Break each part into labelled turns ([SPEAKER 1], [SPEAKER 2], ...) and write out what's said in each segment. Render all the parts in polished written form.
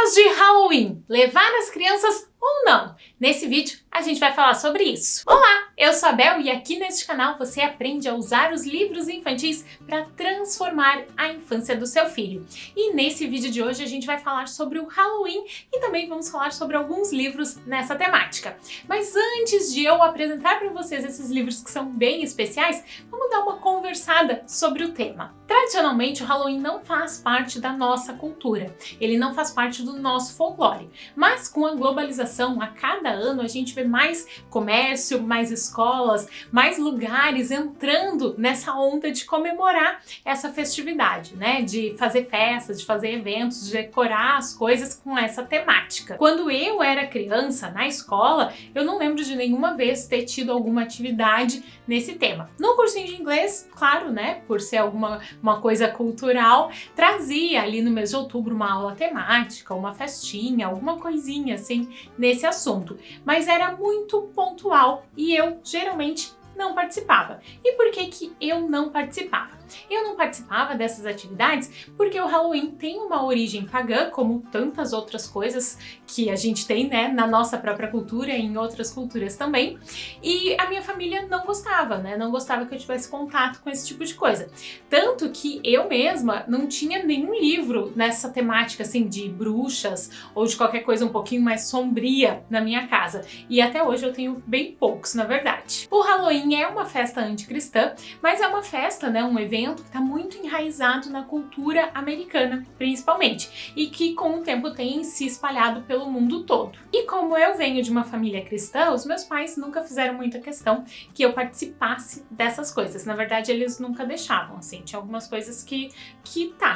[SPEAKER 1] Festas de Halloween, levar as crianças ou não? Nesse vídeo a gente vai falar sobre isso. Olá, eu sou a Bel e aqui neste canal você aprende a usar os livros infantis para transformar a infância do seu filho. E nesse vídeo de hoje a gente vai falar sobre o Halloween e também vamos falar sobre alguns livros nessa temática. Mas antes de eu apresentar para vocês esses livros que são bem especiais, vamos dar uma conversada sobre o tema. Tradicionalmente o Halloween não faz parte da nossa cultura, ele não faz parte do nosso folclore, mas com a globalização, a cada ano a gente vê mais comércio, mais escolas, mais lugares entrando nessa onda de comemorar essa festividade, né? De fazer festas, de fazer eventos, de decorar as coisas com essa temática. Quando eu era criança, na escola, eu não lembro de nenhuma vez ter tido alguma atividade nesse tema. No cursinho de inglês, claro, né? Por ser uma coisa cultural, trazia ali no mês de outubro uma aula temática, uma festinha, alguma coisinha assim nesse assunto, mas era muito pontual e eu geralmente não participava. E por que eu não participava? Eu não participava dessas atividades porque o Halloween tem uma origem pagã, como tantas outras coisas que a gente tem, né, na nossa própria cultura e em outras culturas também. E a minha família não gostava, né? Não gostava que eu tivesse contato com esse tipo de coisa. Tanto que eu mesma não tinha nenhum livro nessa temática, assim, de bruxas ou de qualquer coisa um pouquinho mais sombria na minha casa. E até hoje eu tenho bem poucos, na verdade. O Halloween é uma festa anticristã, mas é uma festa, né, um evento que está muito enraizado na cultura americana, principalmente, e que com o tempo tem se espalhado pelo mundo todo. E como eu venho de uma família cristã, os meus pais nunca fizeram muita questão que eu participasse dessas coisas. Na verdade, eles nunca deixavam, assim, tinha algumas coisas que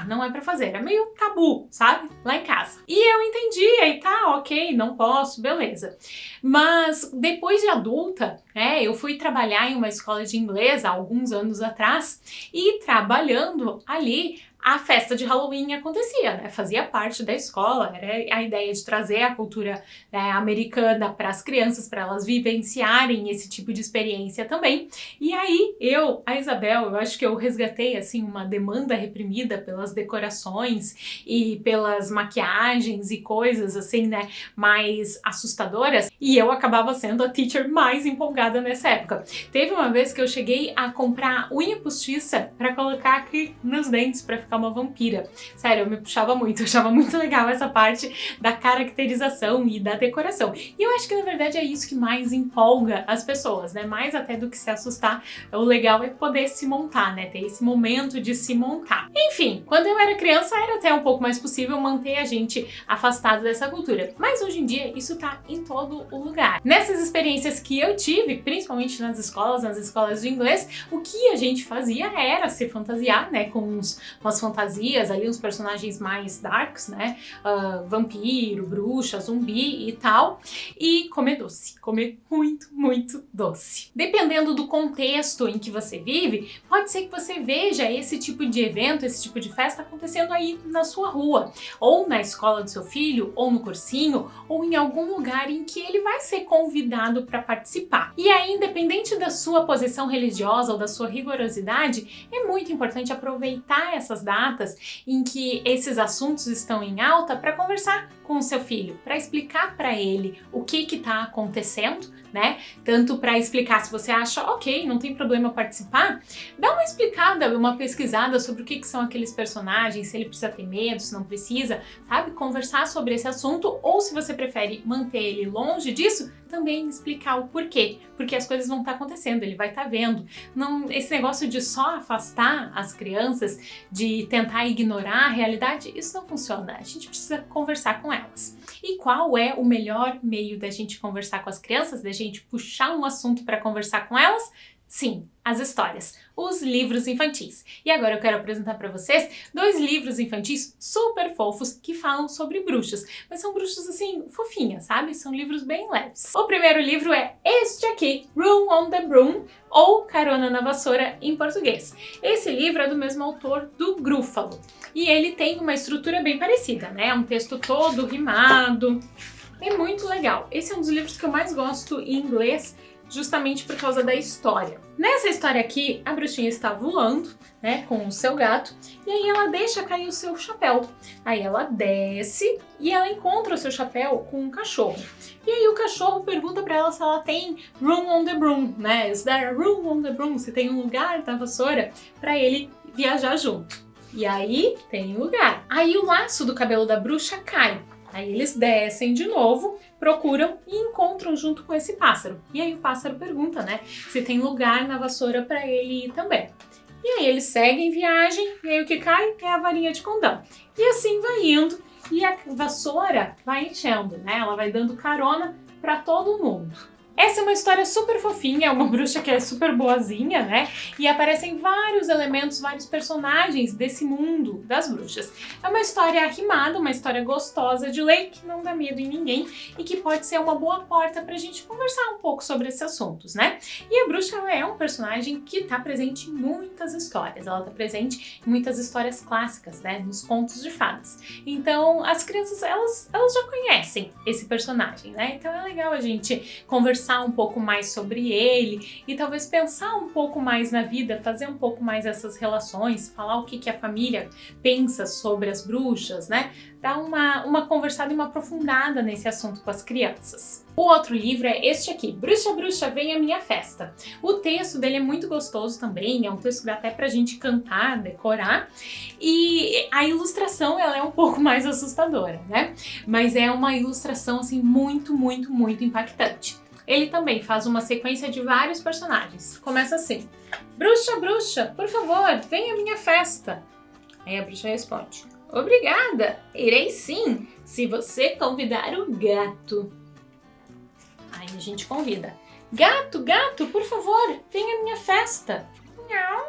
[SPEAKER 1] não é pra fazer, era meio tabu, sabe? Lá em casa. E eu entendia e tá, ok, não posso, beleza. Mas depois de adulta, né, eu fui trabalhar em uma escola de inglês há alguns anos atrás e trabalhando ali, a festa de Halloween acontecia, né? Fazia parte da escola, era a ideia de trazer a cultura, né, americana para as crianças, para elas vivenciarem esse tipo de experiência também. E aí a Isabel, eu acho que eu resgatei assim uma demanda reprimida pelas decorações e pelas maquiagens e coisas assim, né, mais assustadoras, e eu acabava sendo a teacher mais empolgada nessa época. Teve uma vez que eu cheguei a comprar unha postiça para colocar aqui nos dentes para ficar uma vampira. Sério, eu me puxava muito, eu achava muito legal essa parte da caracterização e da decoração. E eu acho que na verdade é isso que mais empolga as pessoas, né? Mais até do que se assustar, o legal é poder se montar, né? Ter esse momento de se montar. Enfim, quando eu era criança era até um pouco mais possível manter a gente afastado dessa cultura. Mas hoje em dia isso tá em todo o lugar. Nessas experiências que eu tive, principalmente nas escolas de inglês, o que a gente fazia era se fantasiar, né? Com umas fantasias ali, uns personagens mais darks, né? Vampiro, bruxa, zumbi e tal. E comer doce. Comer muito, muito doce. Dependendo do contexto em que você vive, pode ser que você veja esse tipo de evento, esse tipo de festa acontecendo aí na sua rua. Ou na escola do seu filho, ou no cursinho, ou em algum lugar em que ele vai ser convidado para participar. E aí, independente da sua posição religiosa ou da sua rigorosidade, é muito importante aproveitar essas datas em que esses assuntos estão em alta para conversar com o seu filho, para explicar para ele o que está acontecendo, né? Tanto para explicar se você acha, ok, não tem problema participar, dá uma explicada, uma pesquisada sobre o que são aqueles personagens, se ele precisa ter medo, se não precisa, sabe? Conversar sobre esse assunto, ou se você prefere manter ele longe disso, também explicar o porquê, porque as coisas vão estar acontecendo, ele vai estar vendo. Não, esse negócio de só afastar as crianças, de tentar ignorar a realidade, isso não funciona, a gente precisa conversar com elas. E qual é o melhor meio da gente conversar com as crianças, da gente puxar um assunto para conversar com elas? Sim, as histórias, os livros infantis. E agora eu quero apresentar para vocês dois livros infantis super fofos que falam sobre bruxas, mas são bruxas assim, fofinhas, sabe? São livros bem leves. O primeiro livro é este aqui, Room on the Broom, ou Carona na Vassoura em português. Esse livro é do mesmo autor do Grúfalo, e ele tem uma estrutura bem parecida, né? É um texto todo rimado, é muito legal. Esse é um dos livros que eu mais gosto em inglês, justamente por causa da história. Nessa história aqui, a bruxinha está voando, né, com o seu gato, e aí ela deixa cair o seu chapéu. Aí ela desce e ela encontra o seu chapéu com um cachorro. E aí o cachorro pergunta para ela se ela tem room on the broom, né? Is there a room on the broom? Se tem um lugar na vassoura para ele viajar junto. E aí tem lugar. Aí o laço do cabelo da bruxa cai. Aí eles descem de novo, procuram e encontram junto com esse pássaro. E aí o pássaro pergunta, né, se tem lugar na vassoura para ele ir também. E aí eles seguem viagem, e aí o que cai é a varinha de condão. E assim vai indo, e a vassoura vai enchendo, né? Ela vai dando carona para todo mundo. Essa é uma história super fofinha, é uma bruxa que é super boazinha, né? E aparecem vários elementos, vários personagens desse mundo das bruxas. É uma história rimada, uma história gostosa de ler, que não dá medo em ninguém e que pode ser uma boa porta pra gente conversar um pouco sobre esses assuntos, né? E a bruxa, ela é um personagem que tá presente em muitas histórias, ela tá presente em muitas histórias clássicas, né? Nos contos de fadas. Então, as crianças, elas já conhecem esse personagem, né? Então é legal a gente conversar um pouco mais sobre ele e talvez pensar um pouco mais na vida, fazer um pouco mais essas relações, falar o que a família pensa sobre as bruxas, né? Dar uma conversada e uma aprofundada nesse assunto com as crianças. O outro livro é este aqui, Bruxa, Bruxa, Vem à Minha Festa. O texto dele é muito gostoso também, é um texto que dá até pra gente cantar, decorar, e a ilustração ela é um pouco mais assustadora, né? Mas é uma ilustração assim muito, muito, muito impactante. Ele também faz uma sequência de vários personagens. Começa assim: Bruxa, bruxa, por favor, venha à minha festa. Aí a bruxa responde: obrigada, irei sim, se você convidar o gato. Aí a gente convida: gato, gato, por favor, venha à minha festa. Não,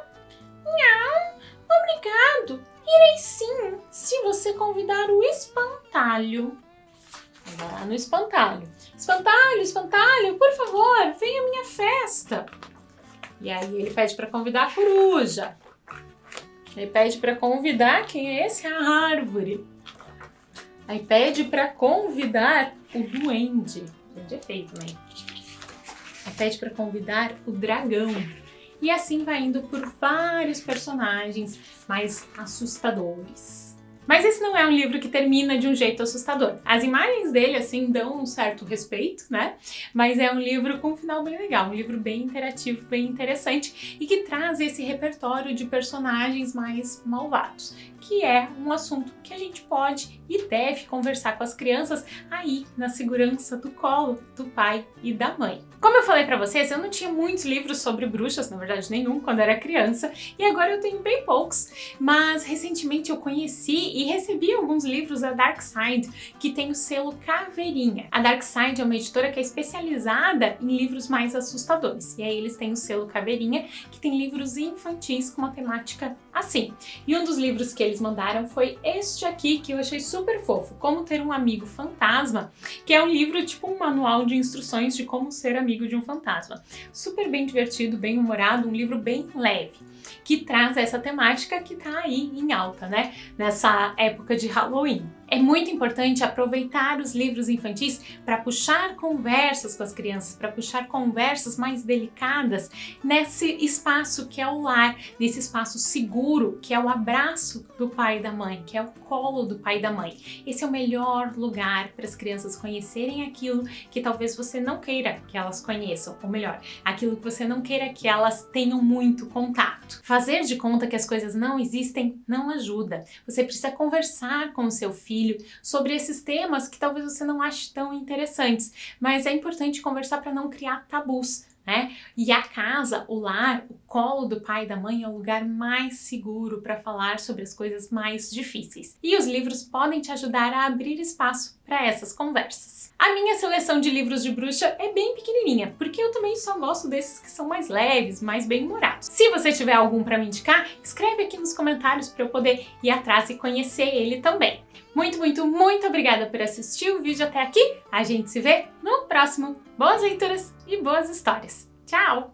[SPEAKER 1] não, obrigado, irei sim, se você convidar o espantalho. Vai lá no espantalho. Espantalho, espantalho, por favor, venha à minha festa. E aí ele pede para convidar a coruja. Ele pede para convidar, quem é esse? A árvore. Aí pede para convidar o duende. O duende é feio também. Aí pede para convidar o dragão. E assim vai indo por vários personagens mais assustadores. Mas esse não é um livro que termina de um jeito assustador. As imagens dele, assim, dão um certo respeito, né? Mas é um livro com um final bem legal, um livro bem interativo, bem interessante e que traz esse repertório de personagens mais malvados, que é um assunto que a gente pode e deve conversar com as crianças aí na segurança do colo do pai e da mãe. Como eu falei pra vocês, eu não tinha muitos livros sobre bruxas, na verdade nenhum, quando era criança, e agora eu tenho bem poucos, mas recentemente eu conheci e recebi alguns livros da Dark Side, que tem o selo Caveirinha. A Dark Side é uma editora que é especializada em livros mais assustadores, e aí eles têm o selo Caveirinha, que tem livros infantis com uma temática assim. E um dos livros que eles mandaram foi este aqui, que eu achei super fofo, Como Ter um Amigo Fantasma, que é um livro tipo um manual de instruções de como ser amigo de um fantasma. Super bem divertido, bem humorado, um livro bem leve, que traz essa temática que tá aí em alta, né? Nessa época de Halloween. É muito importante aproveitar os livros infantis para puxar conversas com as crianças, para puxar conversas mais delicadas nesse espaço que é o lar, nesse espaço seguro, que é o abraço do pai e da mãe, que é o colo do pai e da mãe. Esse é o melhor lugar para as crianças conhecerem aquilo que talvez você não queira que elas conheçam, ou melhor, aquilo que você não queira que elas tenham muito contato. Fazer de conta que as coisas não existem não ajuda. Você precisa conversar com o seu filho sobre esses temas que talvez você não ache tão interessantes, mas é importante conversar para não criar tabus, né? E a casa, o lar, o colo do pai e da mãe é o lugar mais seguro para falar sobre as coisas mais difíceis. E os livros podem te ajudar a abrir espaço para essas conversas. A minha seleção de livros de bruxa é bem pequenininha, porque eu também só gosto desses que são mais leves, mais bem-humorados. Se você tiver algum para me indicar, escreve aqui nos comentários para eu poder ir atrás e conhecer ele também. Muito, muito, muito obrigada por assistir o vídeo até aqui. A gente se vê no próximo. Boas leituras e boas histórias. Tchau!